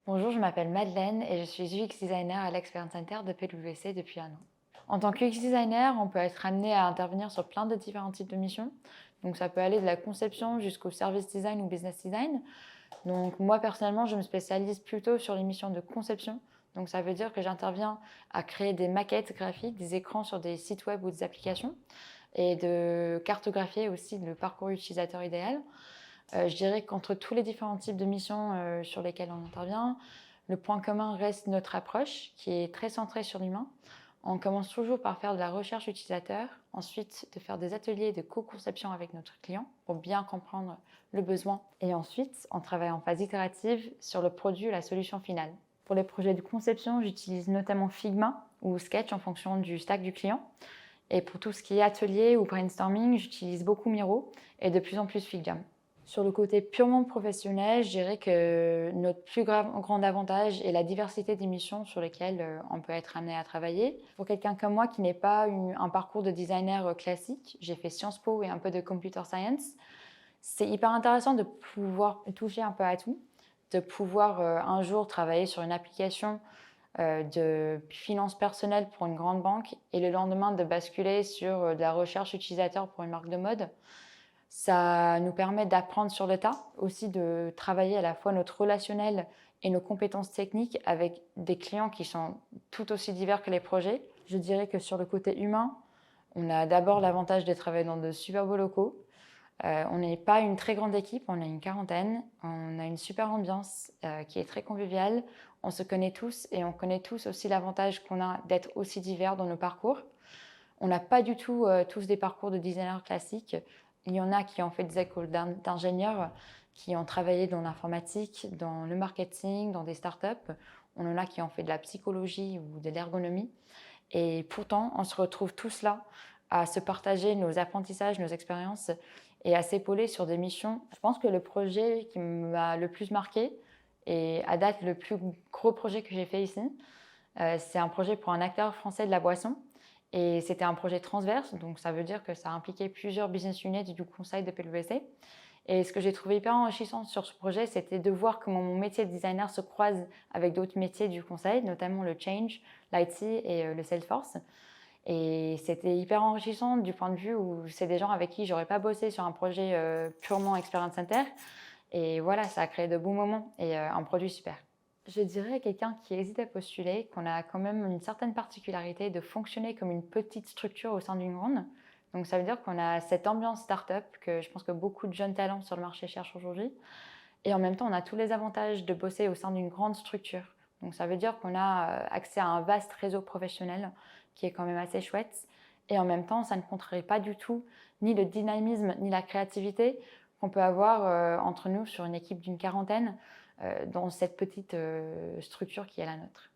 Bonjour, je m'appelle Madeleine et je suis UX designer à l'Experience Center de PwC depuis 1 an. En tant qu'UX designer, on peut être amené à intervenir sur plein de différents types de missions. Donc ça peut aller de la conception jusqu'au service design ou business design. Donc moi personnellement, je me spécialise plutôt sur les missions de conception. Donc ça veut dire que j'interviens à créer des maquettes graphiques, des écrans sur des sites web ou des applications et de cartographier aussi le parcours utilisateur idéal. Je dirais qu'entre tous les différents types de missions sur lesquelles on intervient, le point commun reste notre approche qui est très centrée sur l'humain. On commence toujours par faire de la recherche utilisateur, ensuite de faire des ateliers de co-conception avec notre client pour bien comprendre le besoin et ensuite on travaille en phase itérative sur le produit ou la solution finale. Pour les projets de conception, j'utilise notamment Figma ou Sketch en fonction du stack du client. Et pour tout ce qui est atelier ou brainstorming, j'utilise beaucoup Miro et de plus en plus FigJam. Sur le côté purement professionnel, je dirais que notre plus grand avantage est la diversité des missions sur lesquelles on peut être amené à travailler. Pour quelqu'un comme moi qui n'est pas eu un parcours de designer classique, j'ai fait Sciences Po et un peu de computer science, c'est hyper intéressant de pouvoir toucher un peu à tout, de pouvoir un jour travailler sur une application de finances personnelles pour une grande banque et le lendemain de basculer sur de la recherche utilisateur pour une marque de mode. Ça nous permet d'apprendre sur le tas, aussi de travailler à la fois notre relationnel et nos compétences techniques avec des clients qui sont tout aussi divers que les projets. Je dirais que sur le côté humain, on a d'abord l'avantage de travailler dans de super beaux locaux. On n'est pas une très grande équipe, on est une quarantaine. On a une super ambiance qui est très conviviale. On se connaît tous et on connaît tous aussi l'avantage qu'on a d'être aussi divers dans nos parcours. On n'a pas du tout tous des parcours de designers classiques. Il y en a qui ont fait des écoles d'ingénieurs, qui ont travaillé dans l'informatique, dans le marketing, dans des startups. On en a qui ont fait de la psychologie ou de l'ergonomie. Et pourtant, on se retrouve tous là à se partager nos apprentissages, nos expériences et à s'épauler sur des missions. Je pense que le projet qui m'a le plus marqué et à date le plus gros projet que j'ai fait ici, c'est un projet pour un acteur français de la boisson. Et c'était un projet transverse, donc ça veut dire que ça impliquait plusieurs business units du conseil de PwC. Et ce que j'ai trouvé hyper enrichissant sur ce projet, c'était de voir comment mon métier de designer se croise avec d'autres métiers du conseil, notamment le change, l'IT et le Salesforce. Et c'était hyper enrichissant du point de vue où c'est des gens avec qui j'aurais pas bossé sur un projet purement Experience Center. Et voilà, ça a créé de bons moments et un produit super. Je dirais à quelqu'un qui hésite à postuler qu'on a quand même une certaine particularité de fonctionner comme une petite structure au sein d'une grande. Donc ça veut dire qu'on a cette ambiance start-up que je pense que beaucoup de jeunes talents sur le marché cherchent aujourd'hui. Et en même temps, on a tous les avantages de bosser au sein d'une grande structure. Donc ça veut dire qu'on a accès à un vaste réseau professionnel qui est quand même assez chouette. Et en même temps, ça ne contrarie pas du tout ni le dynamisme ni la créativité qu'on peut avoir entre nous sur une équipe d'une quarantaine dans cette petite structure qui est la nôtre.